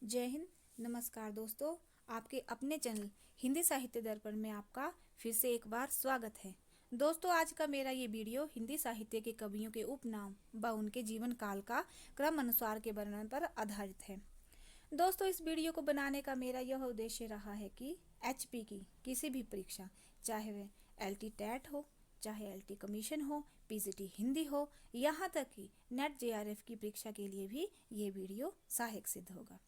जय हिंद। नमस्कार दोस्तों, आपके अपने चैनल हिंदी साहित्य दर्पण में आपका फिर से एक बार स्वागत है। दोस्तों, आज का मेरा ये वीडियो हिंदी साहित्य के कवियों के उपनाम व उनके जीवन काल का क्रम अनुसार के वर्णन पर आधारित है। दोस्तों, इस वीडियो को बनाने का मेरा यह उद्देश्य रहा है कि एचपी की किसी भी परीक्षा, चाहे वह एलटी टेट हो, चाहे एलटी कमीशन हो, पीजीटी हिंदी हो, यहाँ तक कि नेट जेआरएफ की परीक्षा के लिए भी ये वीडियो सहायक सिद्ध होगा।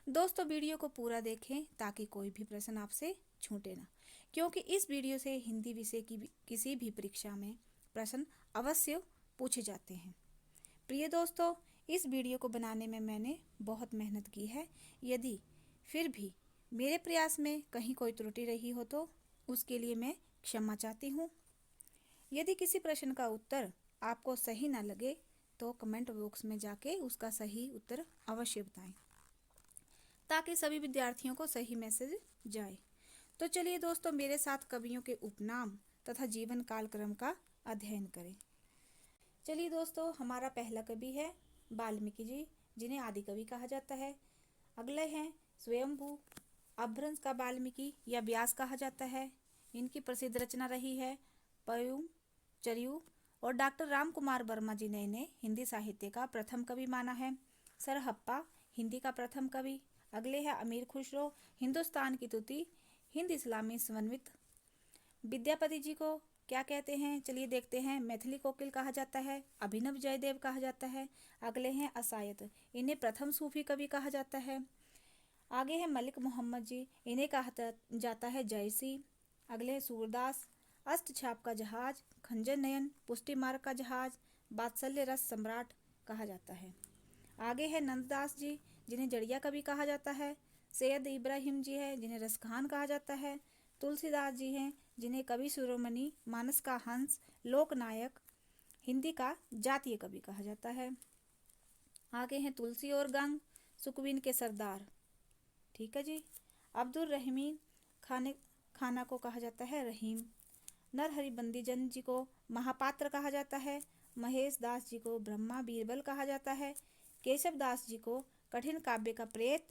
दोस्तों, वीडियो को पूरा देखें ताकि कोई भी प्रश्न आपसे छूटे ना, क्योंकि इस वीडियो से हिंदी विषय की किसी भी परीक्षा में प्रश्न अवश्य पूछे जाते हैं। प्रिय दोस्तों, इस वीडियो को बनाने में मैंने बहुत मेहनत की है। यदि फिर भी मेरे प्रयास में कहीं कोई त्रुटि रही हो तो उसके लिए मैं क्षमा चाहती हूँ। यदि किसी प्रश्न का उत्तर आपको सही ना लगे तो कमेंट बॉक्स में जाके उसका सही उत्तर अवश्य बताएं, ताकि सभी विद्यार्थियों को सही मैसेज जाए। तो चलिए दोस्तों, मेरे साथ कवियों के उपनाम तथा जीवन काल क्रम का अध्ययन करें। चलिए दोस्तों, हमारा पहला कवि है वाल्मीकि जी, जिन्हें आदि कवि कहा जाता है। अगले हैं स्वयंभू, अपभ्रंश का वाल्मीकि या व्यास कहा जाता है। इनकी प्रसिद्ध रचना रही है पयुम, चरयू। और डॉक्टर राम कुमार वर्मा जी ने इन्हें हिंदी साहित्य का प्रथम कवि माना है। सरहप्पा हिंदी का प्रथम कवि। अगले है अमीर खुसरो, हिंदुस्तान की तुति, हिंद इस्लामी समन्वित। विद्यापति जी को क्या कहते हैं, चलिए देखते हैं। मैथिली कोकिल कहा जाता है, अभिनव जयदेव कहा जाता है। अगले हैं असायत, इन्हें प्रथम सूफी कवि कहा जाता है। आगे है मलिक मोहम्मद जी, इन्हें कहा जाता है जयसी। अगले है सूरदास, अष्ट छाप का जहाज, खंजर नयन, पुष्टि मार्ग का जहाज, बात्सल्य रस सम्राट कहा जाता है। आगे है नंददास जी, जिन्हें जड़िया कवि कहा जाता है। सैयद इब्राहिम जी है, जिन्हें रसखान कहा जाता है। तुलसीदास जी हैं, जिन्हें कवि शिरोमणि, मानस का हंस, लोकनायक, हिंदी का जातीय कवि कहा जाता है। आगे हैं तुलसी और गंग, सुकवीन के सरदार। ठीक है जी। अब्दुल रहमीन खाना को कहा जाता है रहीम। नरहरि बंदीजन जी को महापात्र कहा जाता है। महेश दास जी को ब्रह्मा बीरबल कहा जाता है। केशव दास जी को कठिन काव्य का प्रेत,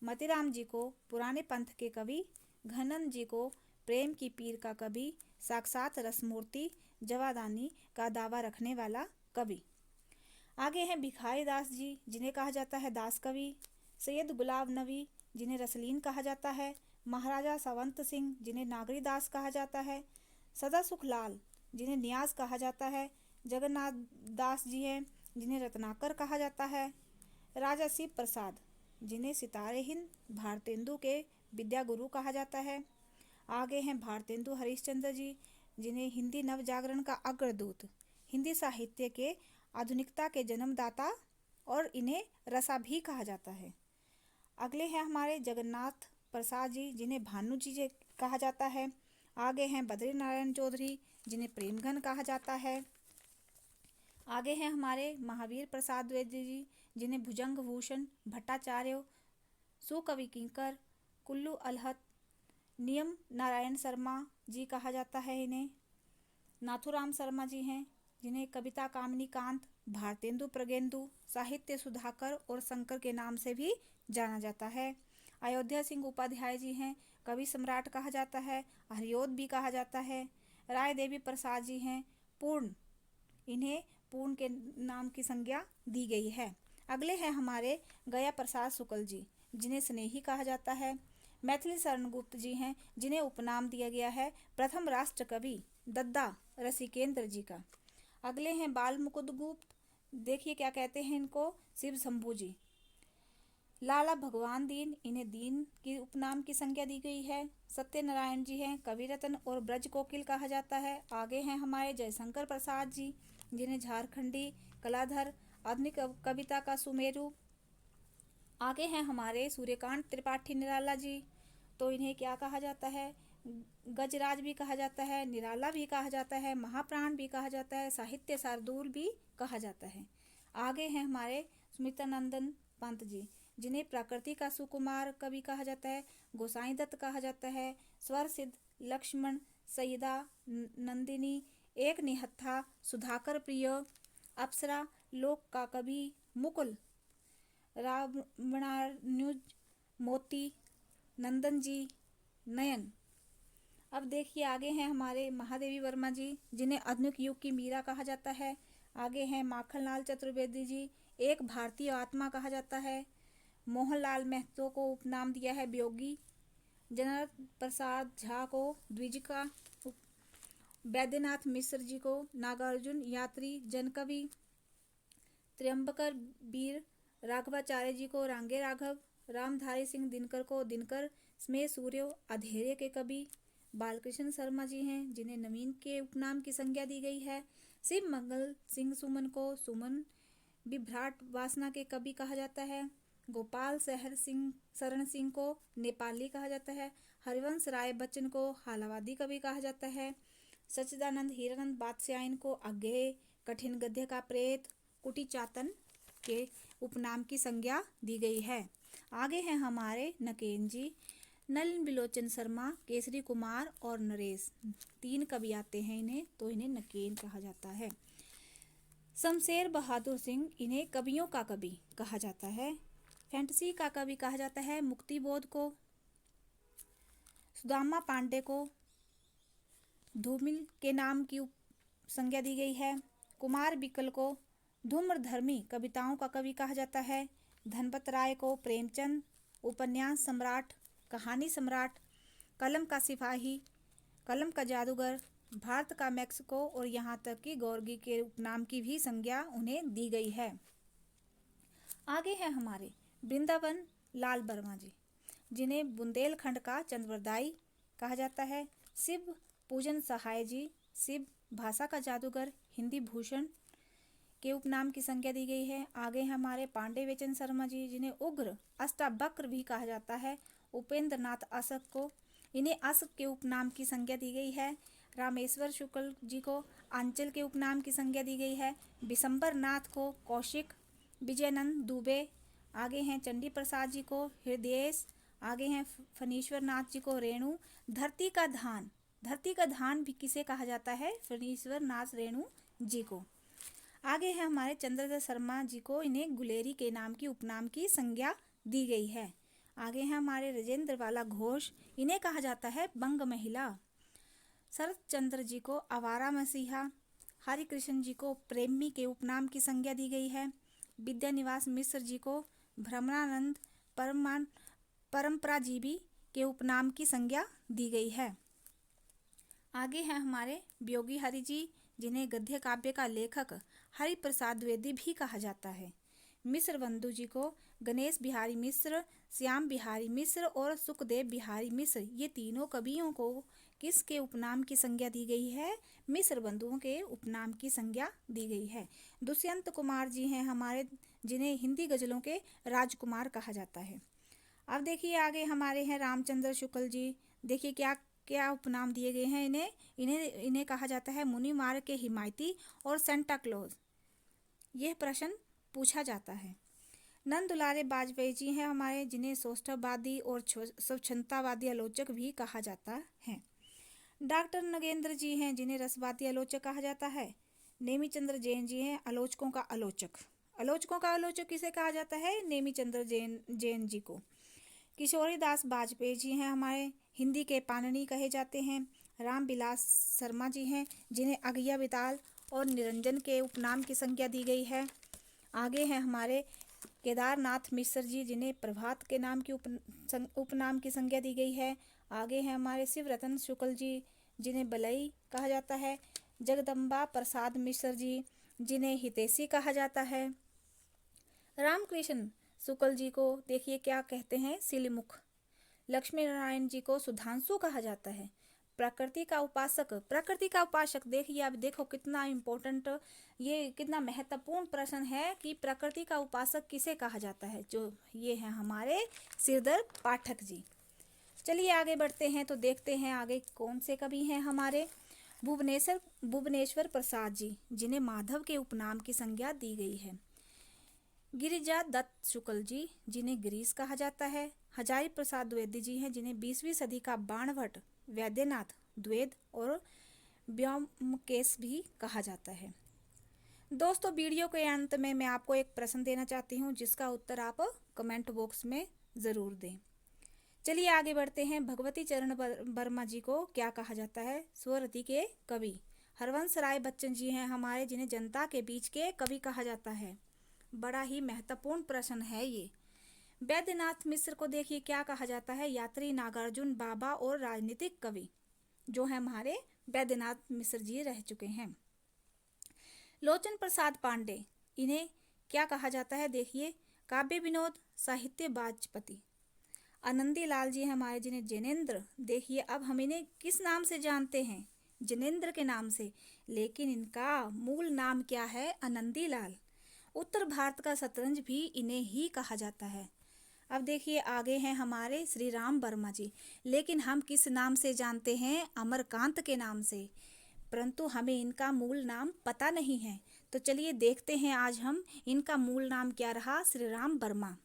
मतीराम जी को पुराने पंथ के कवि, घनंद जी को प्रेम की पीर का कवि, साक्षात रसमूर्ति, जवादानी का दावा रखने वाला कवि। आगे हैं भिखारी दास जी, जिन्हें कहा जाता है दास कवि। सैयद गुलाब नबी, जिन्हें रसलीन कहा जाता है। महाराजा सवंत सिंह, जिन्हें नागरी दास कहा जाता है। सदा सुखलाल, जिन्हें न्याज कहा जाता है। जगन्नाथ दास जी हैं, जिन्हें रत्नाकर कहा जाता है। राजा शिव प्रसाद, जिन्हें सितारे हिंद भारतेंदु के विद्या गुरु कहा जाता है। आगे हैं भारतेंदु हरिश्चंद्र जी, जिन्हें हिंदी नव जागरण का अग्रदूत, हिंदी साहित्य के आधुनिकता के जन्मदाता और इन्हें रसा भी कहा जाता है। अगले हैं हमारे जगन्नाथ प्रसाद जी, जिन्हें भानु जी कहा जाता है। आगे हैं बद्री नारायण चौधरी, जिन्हें प्रेमघन कहा जाता है। आगे हैं हमारे महावीर प्रसाद द्विवेदी जी, जिन्हें भुजंग भूषण भट्टाचार्य, सुकवि किंकर, कुल्लू अलहत, नियम नारायण शर्मा जी कहा जाता है। इन्हें नाथुराम शर्मा जी हैं, जिन्हें कविता कामिनी कांत, भारतेंदु प्रगेंदु, साहित्य सुधाकर और शंकर के नाम से भी जाना जाता है। अयोध्या सिंह उपाध्याय जी हैं, कवि सम्राट कहा जाता है, हरिओद भी कहा जाता है। राय देवी प्रसाद जी हैं, पूर्ण, इन्हें पूर्ण के नाम की संज्ञा दी गई है। अगले हैं हमारे गया प्रसाद शुक्ल जी, जिन्हें स्नेही कहा जाता है। मैथिली शरण गुप्त जी हैं, जिन्हें उपनाम दिया गया है प्रथम राष्ट्र कवि दद्दा रसिकेंद्र जी का। अगले हैं बाल मुकुंद गुप्त, देखिए क्या कहते हैं इनको, शिव शंभू जी। लाला भगवान दीन, इन्हें दीन की उपनाम की संज्ञा दी गई है। सत्यनारायण जी हैं, कवि रत्न और ब्रज कोकिल कहा जाता है। आगे हैं हमारे जयशंकर प्रसाद जी, जिन्हें झारखंडी कलाधर, आधुनिक कविता का सुमेरु। आगे हैं हमारे सूर्यकांत त्रिपाठी निराला जी, तो इन्हें क्या कहा जाता है, गजराज भी कहा जाता है, निराला भी कहा जाता है, महाप्राण भी कहा जाता है, साहित्य शार्दूल भी कहा जाता है। आगे हैं हमारे सुमित्रानंदन पंत जी, जिन्हें प्रकृति का सुकुमार कवि कहा जाता है, गोसाई दत्त कहा जाता है, स्वर सिद्ध, लक्ष्मण, सईदा, नंदिनी, एक निहत्था, सुधाकर प्रिय, अप्सरा, लोक का कवि, मुकुल, रावणानुज, मोती, नंदन जी, नयन। अब देखिए आगे हैं हमारे महादेवी वर्मा जी, जिन्हें आधुनिक युग की मीरा कहा जाता है। आगे हैं माखनलाल चतुर्वेदी जी, एक भारतीय आत्मा कहा जाता है। मोहनलाल महतो को उपनाम दिया है वियोगी। जनार्दन प्रसाद झा को द्विजिका। वैद्यनाथ मिश्र जी को नागार्जुन यात्री जनकवि। त्र्यंबकर वीर राघवाचार्य जी को रांगे राघव। रामधारी सिंह दिनकर को दिनकर स्मेर सूर्य अधेरे के कवि। बालकृष्ण शर्मा जी हैं, जिन्हें नवीन के उपनाम की संज्ञा दी गई है। शिव मंगल सिंह सुमन को सुमन विभ्राट वासना के कवि कहा जाता है। गोपाल शरण सिंह को नेपाली कहा जाता है। हरिवंश राय बच्चन को हालावादी कवि कहा जाता है। सच्चिदानंद हीरानंद बादशाहन को अज्ञेय कठिन गद्य का प्रेत कुटी चातन के उपनाम की संज्ञा दी गई है। आगे हैं हमारे नकेन जी, नलिन बिलोचन शर्मा, केसरी कुमार और नरेश, 3 कवि आते हैं इन्हें, तो इन्हें नकेन कहा जाता है। शमशेर बहादुर सिंह, इन्हें कवियों का कवि कहा जाता है। फैंटेसी का कवि कहा जाता है मुक्तिबोध को। सुदामा पांडे को धूमिल के नाम की संज्ञा दी गई है। कुमार बिकल को धूम्रधर्मी कविताओं का कवि कहा जाता है। धनपत राय को प्रेमचंद, उपन्यास सम्राट, कहानी सम्राट, कलम का सिपाही, कलम का जादूगर, भारत का मैक्सिको और यहाँ तक कि गौरगी के उपनाम की भी संज्ञा उन्हें दी गई है। आगे है हमारे वृंदावन लाल वर्मा जी, जिन्हें बुंदेलखंड का चंद्रवरदाई कहा जाता है। शिव पूजन सहाय जी, शिव भाषा का जादूगर, हिंदी भूषण के उपनाम की संज्ञा दी गई है। आगे हमारे पांडे वेचन शर्मा जी, जिन्हें उग्र अष्टावक्र भी कहा जाता है। उपेंद्र नाथ अशक को, इन्हें अशक के उपनाम की संज्ञा दी गई है। रामेश्वर शुक्ल जी को आंचल के उपनाम की संज्ञा दी गई है। विशंबर नाथ को कौशिक, विजयनंद दुबे। आगे हैं चंडी प्रसाद जी को हृदयेश। आगे हैं फणीश्वर नाथ जी को रेणु। धरती का धान भी किसे कहा जाता है? फणीश्वर नाथ रेणु जी को। आगे है हमारे चंद्रदत्त शर्मा जी को, इन्हें गुलेरी के नाम की उपनाम की संज्ञा दी गई है। आगे है हमारे राजेंद्र वाला घोष, इन्हें कहा जाता है बंग महिला। शरद चंद्र जी को आवारा मसीहा। हरि कृष्ण जी को प्रेमी के उपनाम की संज्ञा दी गई है। विद्यानिवास मिश्र जी को भ्रमरानंद परंपराजीवी के उपनाम की संज्ञा दी गई है। आगे हैं हमारे वियोगी हरि जी, जिन्हें गद्य काव्य का लेखक हरि प्रसाद द्विवेदी भी कहा जाता है। मिश्र बंधु जी को गणेश बिहारी मिश्र, श्याम बिहारी मिश्र और सुखदेव बिहारी मिश्र, ये तीनों कवियों को किसके उपनाम की संज्ञा दी गई है? मिश्र बंधुओं के उपनाम की संज्ञा दी गई है। दुष्यंत कुमार जी हैं हमारे, जिन्हें हिंदी गजलों के राजकुमार कहा जाता है। अब देखिए आगे हमारे हैं रामचंद्र शुक्ल जी, देखिए क्या क्या उपनाम दिए गए हैं इन्हें कहा जाता है मुनि मार्ग के हिमायती और सेंटा क्लॉज। यह प्रश्न पूछा जाता है। नंद दुलारे बाजपेयी जी हैं हमारे, जिन्हें सौष्ठववादी और स्वच्छंदतावादी आलोचक भी कहा जाता है। डॉक्टर नगेंद्र जी हैं, जिन्हें रसवादी आलोचक कहा जाता है। नेमीचंद्र जैन जी हैं आलोचकों का आलोचक किसे कहा जाता है? नेमीचंद्र जैन जी को। किशोरीदास बाजपेयी जी हैं हमारे, हिंदी के पाणिनि कहे जाते हैं। रामविलास शर्मा जी हैं, जिन्हें अगैया विताल और निरंजन के उपनाम की संज्ञा दी गई है। आगे हैं हमारे केदारनाथ मिश्र जी, जिन्हें प्रभात के नाम की उपनाम की संज्ञा दी गई है। आगे हैं हमारे शिवरतन शुक्ल जी, जिन्हें बलई कहा जाता है। जगदम्बा प्रसाद मिश्र जी, जिन्हें हितैषी कहा जाता है। रामकृष्ण शुक्ल जी को देखिए क्या कहते हैं? सिलीमुख। लक्ष्मी नारायण जी को सुधांशु कहा जाता है। प्रकृति का उपासक देखिए, अब देखो कितना इम्पोर्टेंट, ये कितना महत्वपूर्ण प्रश्न है कि प्रकृति का उपासक किसे कहा जाता है? जो ये हैं हमारे सिरदर पाठक जी। चलिए आगे बढ़ते हैं तो देखते हैं आगे कौन से कवि हैं हमारे। भुवनेश्वर प्रसाद जी, जिन्हें माधव के उपनाम की संज्ञा दी गई है। गिरिजा दत्त शुक्ल जी, जिन्हें गिरीश कहा जाता है। हजारी प्रसाद द्विवेदी जी हैं, जिन्हें 20वीं सदी का बाणभट्ट, वैद्यनाथ द्विवेद और व्योमकेश भी कहा जाता है। दोस्तों वीडियो के अंत में मैं आपको एक प्रश्न देना चाहती हूँ, जिसका उत्तर आप कमेंट बॉक्स में ज़रूर दें। चलिए आगे बढ़ते हैं। भगवती चरण वर्मा जी को क्या कहा जाता है? स्वरती के कवि। हरवंश राय बच्चन जी हैं हमारे, जिन्हें जनता के बीच के कवि कहा जाता है। बड़ा ही महत्वपूर्ण प्रश्न है ये। वैद्यनाथ मिश्र को देखिए क्या कहा जाता है? यात्री, नागार्जुन, बाबा और राजनीतिक कवि, जो है हमारे वैद्यनाथ मिश्र जी रह चुके हैं। लोचन प्रसाद पांडे, इन्हें क्या कहा जाता है? देखिए, काव्य विनोद, साहित्य वाचपति। आनंदी लाल जी हमारे, जिन्हें जैनेन्द्र, देखिए अब हम इन्हें किस नाम से जानते हैं? जैनेन्द्र के नाम से, लेकिन इनका मूल नाम क्या है? आनंदी लाल। उत्तर भारत का शतरंज भी इन्हें ही कहा जाता है। अब देखिए आगे हैं हमारे श्री राम वर्मा जी, लेकिन हम किस नाम से जानते हैं? अमरकांत के नाम से, परंतु हमें इनका मूल नाम पता नहीं है। तो चलिए देखते हैं आज हम इनका मूल नाम क्या रहा। श्री राम वर्मा।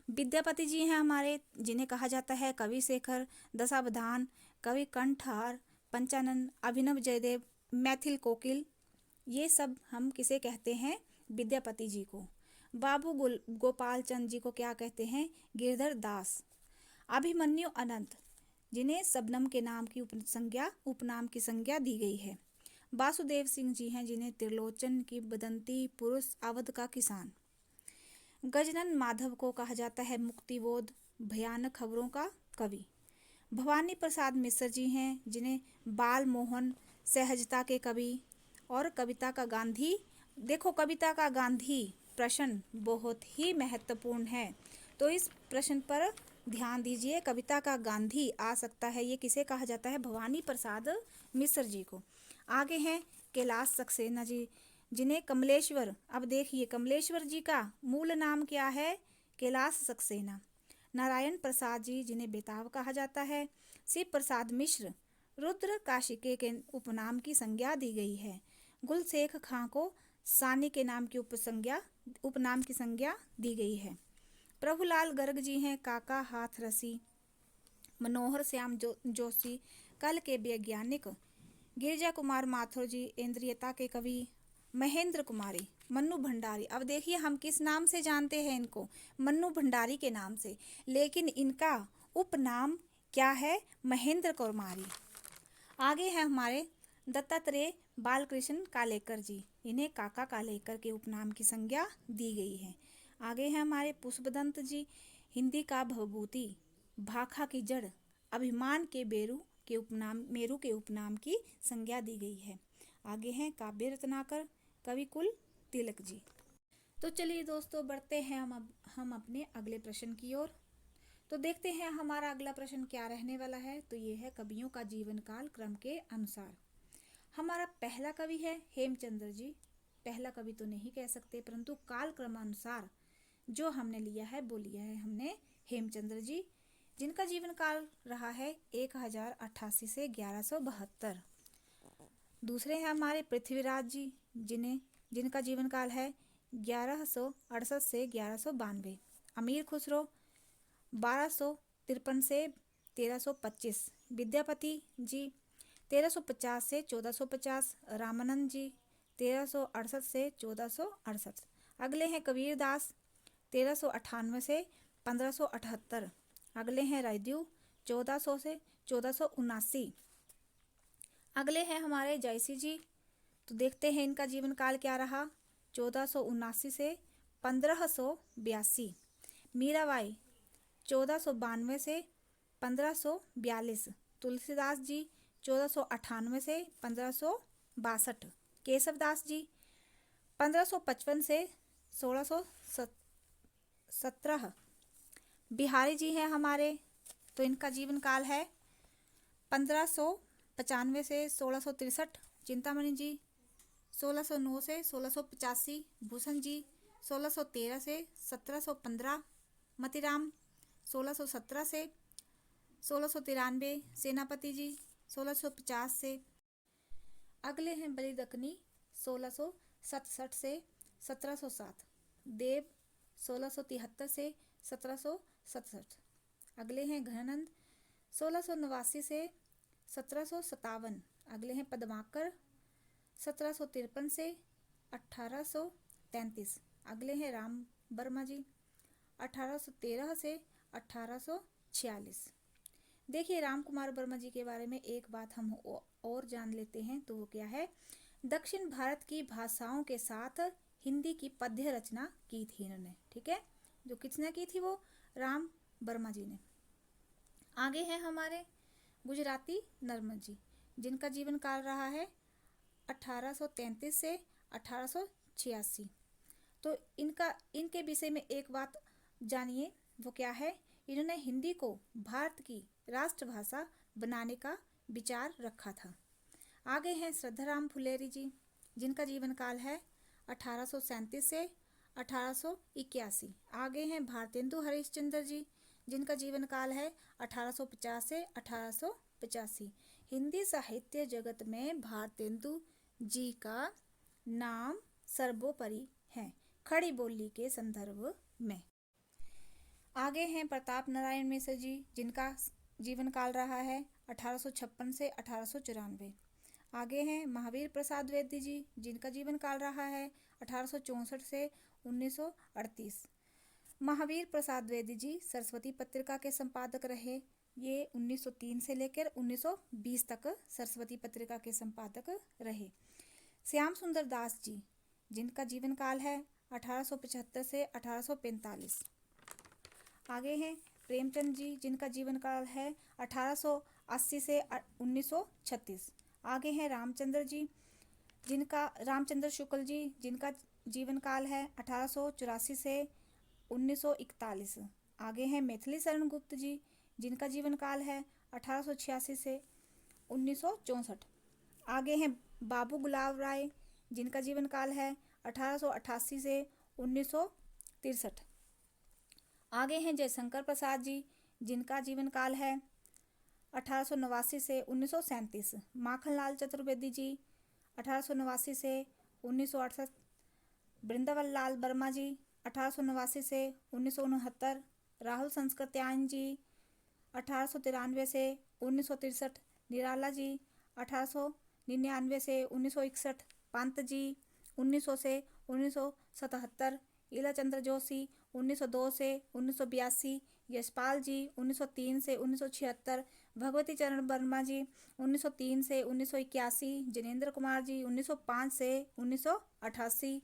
विद्यापति जी हैं हमारे, जिन्हें कहा जाता है कवि शेखर, दशावधान, कवि कंठहार, पंचानन, अभिनव जयदेव, मैथिल कोकिल, ये सब हम किसे कहते हैं? विद्यापति जी को। बाबू गोपाल चंद जी को क्या कहते हैं? गिरधर दास। अभिमन्यु अनंत, जिन्हें शबनम के नाम की उपनाम की संज्ञा दी गई है। वासुदेव सिंह जी हैं, जिन्हें त्रिलोचन की बदंती पुरुष, अवध का किसान। गजनन माधव को कहा जाता है मुक्तिबोध, भयानक खबरों का कवि। भवानी प्रसाद मिश्र जी हैं, जिन्हें बाल मोहन, सहजता के कवि और कविता का गांधी। देखो, कविता का गांधी प्रश्न बहुत ही महत्वपूर्ण है, तो इस प्रश्न पर ध्यान दीजिए। कविता का गांधी आ सकता है, ये किसे कहा जाता है? भवानी प्रसाद मिश्र जी को। आगे हैं कैलाश सक्सेना जी, जिन्हें कमलेश्वर। अब देखिए, कमलेश्वर जी का मूल नाम क्या है? कैलाश सक्सेना। नारायण प्रसाद जी, जिन्हें बेताब कहा जाता है। शिव प्रसाद मिश्र, रुद्र काशिके के उपनाम की संज्ञा दी गई है। गुलशेख खां को सानी के नाम की उपनाम की संज्ञा दी गई है। प्रभुलाल गर्ग जी हैं काका हाथरसी। मनोहर श्याम जोशी, कल के वैज्ञानिक। गिरिजा कुमार माथुर जी, इंद्रियता के कवि। महेंद्र कुमारी, मन्नू भंडारी। अब देखिए हम किस नाम से जानते हैं इनको? मन्नू भंडारी के नाम से, लेकिन इनका उपनाम क्या है? महेंद्र कुमारी। आगे है हमारे दत्तात्रेय बालकृष्ण कालेकर जी, इन्हें काका कालेकर के उपनाम की संज्ञा दी गई है। आगे है हमारे पुष्पदंत जी, हिंदी का भवभूति, भाखा की जड़, अभिमान के मेरू के उपनाम की संज्ञा दी गई है। आगे हैं काव्य रत्नाकर, कवि कुल तिलक जी। तो चलिए दोस्तों, बढ़ते हैं हम अपने अगले प्रश्न की ओर। तो देखते हैं हमारा अगला प्रश्न क्या रहने वाला है। तो ये है कवियों का जीवन काल क्रम के अनुसार। हमारा पहला कवि है हेमचंद्र जी। पहला कवि तो नहीं कह सकते, परंतु काल क्रमानुसार जो हमने लिया है वो लिया है हमने हेमचंद्र जी, जिनका जीवन काल रहा है 1088 से 1172। दूसरे हैं हमारे पृथ्वीराज जी, जिनका जीवन काल है 1168 से 1192। अमीर खुसरो 1253 से 1325। विद्यापति जी 1350 से 1450। रामानंद जी 1368 से 1468। अगले हैं कबीरदास 1398 से 1578। अगले हैं रायदेव 1400 से 1479। अगले हैं हमारे जयसी जी। तो देखते हैं इनका जीवन काल क्या रहा। 1479 से 1582। मीराबाई 1492 से 1542। तुलसीदास जी 1498 से 1562। केशवदास जी 1555 से 1617। बिहारी जी हैं हमारे, तो इनका जीवन काल है 1595 से 1663। चिंतामणि जी 1609 से 1685। भूषण जी 1613 से 1715। मतीराम 1617 से 1693। सेनापति जी 1650 से। अगले हैं बलिदकनी 1667 से 1707। देव 1673 से 1767। अगले हैं घनानंद 1689 से 1757। अगले हैं पद्माकर 1753 से 1833। अगले हैं राम वर्मा जी 1813 से 1846। देखिए राम कुमार वर्मा जी के बारे में एक बात हम और जान लेते हैं, तो वो क्या है, दक्षिण भारत की भाषाओं के साथ हिंदी की पद्य रचना की थी इन्होंने। ठीक है, जो किसने की थी, वो राम वर्मा जी ने। आगे हैं हमारे गुजराती नर्मद जी, जिनका जीवन काल रहा है 1833 से 1886। तो इनके विषय में एक बात जानिए, वो क्या है, इन्होंने हिंदी को भारत की राष्ट्रभाषा बनाने का विचार रखा था। आगे हैं श्रद्धाराम फुलेरी जी, जिनका जीवन काल है 1837 से 1881। आगे हैं भारतेंदु हरिश्चंद्र जी, जिनका जीवन काल है 1850 से 1885। हिंदी साहित्य जगत में भारतेंदु जी का नाम सर्वोपरि है खड़ी बोली के संदर्भ में। आगे हैं प्रताप नारायण मिश्र जी, जिनका जीवन काल रहा है 1856 से 1894। आगे हैं महावीर प्रसाद द्विवेदी जी, जिनका जीवन काल रहा है 1864 से 1938। महावीर प्रसाद द्विवेदी जी सरस्वती पत्रिका के संपादक रहे। ये 1903 से लेकर 1920 तक सरस्वती पत्रिका के संपादक रहे। श्याम सुंदर दास जी, जिनका जीवन काल है 1875 से 1845। आगे हैं प्रेमचंद जी, जिनका जीवन काल है 1880 से 1936। आगे हैं रामचंद्र शुक्ल जी, जिनका जीवन काल है 1884 से 1941। आगे हैं मैथिली शरण गुप्त जी, जिनका जीवन काल है 1886 से 1964। आगे हैं बाबू गुलाब राय, जिनका जीवन काल है 1888 से 1963। आगे हैं जयशंकर प्रसाद जी, जिनका जीवन काल है 1889 से 1937। माखनलाल चतुर्वेदी जी 1889 से 1968। वृंदावन लाल वर्मा जी 1889 से 1969। राहुल संस्कृत्यायन जी 1893 से 1963। निराला जी 1899 से 1961। पंत जी 1900 से 1977। ईला चंद्र जोशी 1902 से 1982। यशपाल जी 1903 से 1976। भगवती चरण वर्मा जी 1903 से 1981। जिनेंद्र कुमार जी 1905 से 1988।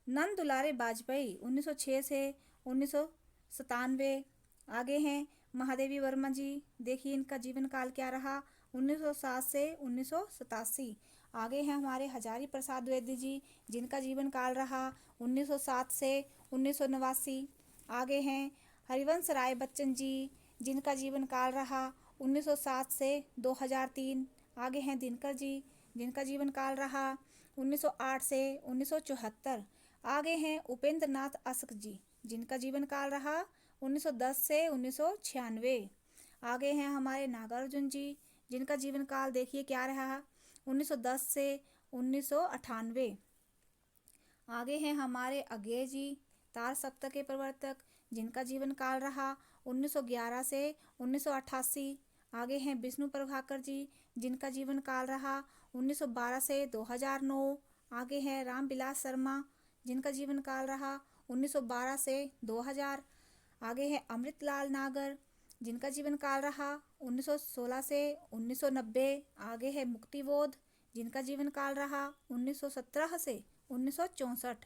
नंद दुलारे वाजपेयी 1906 से 1997। आगे हैं महादेवी वर्मा जी, देखिए इनका जीवन काल क्या रहा, 1907 से 1987। आगे हैं हमारे हजारी प्रसाद द्विवेदी जी, जिनका जीवन काल रहा 1907 से 1989। आगे हैं हरिवंश राय बच्चन जी, जिनका जीवन काल रहा 1907 से 2003। आगे हैं दिनकर जी, जिनका जीवन काल रहा 1908 से 1974। आगे हैं उपेंद्र नाथ अशक जी, जिनका जीवन काल रहा 1910 से 1996। आगे हैं हमारे नागार्जुन जी, जिनका जीवन काल देखिए क्या रहा, 1910 से 1998। आगे हैं हमारे अज्ञेय जी, तार सप्तक के प्रवर्तक, जिनका जीवन काल रहा 1911 से 1988। आगे हैं विष्णु प्रभाकर जी, जिनका जीवन काल रहा 1912 से 2009। आगे हैं रामविलास शर्मा, जिनका जीवन काल रहा 1912 से 2000। आगे है अमृतलाल नागर, जिनका जीवन काल रहा 1916 से 1990। आगे है मुक्तिबोध, जिनका जीवन काल रहा 1917 से 1964।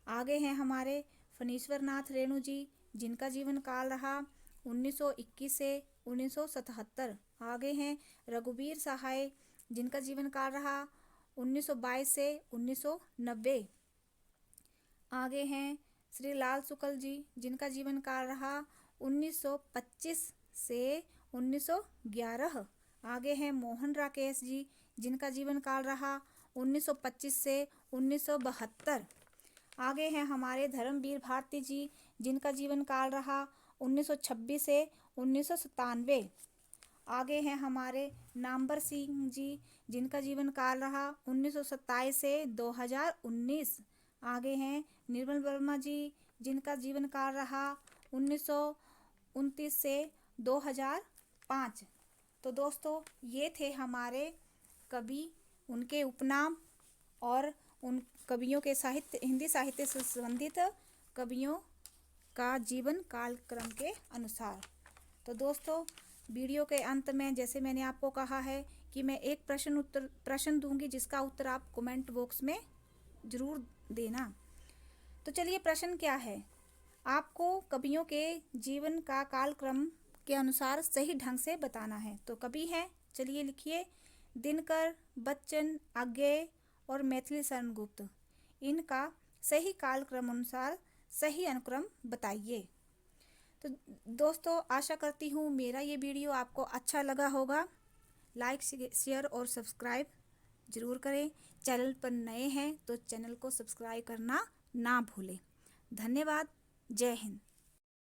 आगे हैं हमारे फणीश्वर नाथ रेणु जी, जिनका जीवन काल रहा 1921 से 1977। आगे हैं रघुवीर सहाय, जिनका जीवन काल रहा 1922 से 1990। आगे हैं श्री लाल शुक्ल जी, जिनका जीवन काल रहा 1925 से 1911। आगे हैं मोहन राकेश जी, जिनका जीवन काल रहा 1925 से 1972। आगे हैं हमारे धर्मवीर भारती जी, जिनका जीवन काल रहा 1926 से 1997। आगे हैं हमारे नामवर सिंह जी, जिनका जीवन काल रहा 1927 से 2019। आगे हैं निर्मल वर्मा जी, जिनका जीवन काल रहा 1929 से 2005। तो दोस्तों ये थे हमारे कवि, उनके उपनाम और उन कवियों के साहित्य, हिंदी साहित्य से संबंधित कवियों का जीवन कालक्रम के अनुसार। तो दोस्तों, वीडियो के अंत में जैसे मैंने आपको कहा है कि मैं एक प्रश्न दूंगी जिसका उत्तर आप कमेंट बॉक्स में ज़रूर देना। तो चलिए, प्रश्न क्या है? आपको कवियों के जीवन का कालक्रम के अनुसार सही ढंग से बताना है। तो कवि हैं, चलिए लिखिए, दिनकर, बच्चन, आज्ञेय और मैथिली शरण गुप्त। इनका सही कालक्रम अनुसार सही अनुक्रम बताइए। तो दोस्तों, आशा करती हूँ मेरा ये वीडियो आपको अच्छा लगा होगा। लाइक, शेयर और सब्सक्राइब ज़रूर करें। चैनल पर नए हैं तो चैनल को सब्सक्राइब करना ना भूलें। धन्यवाद। जय हिंद।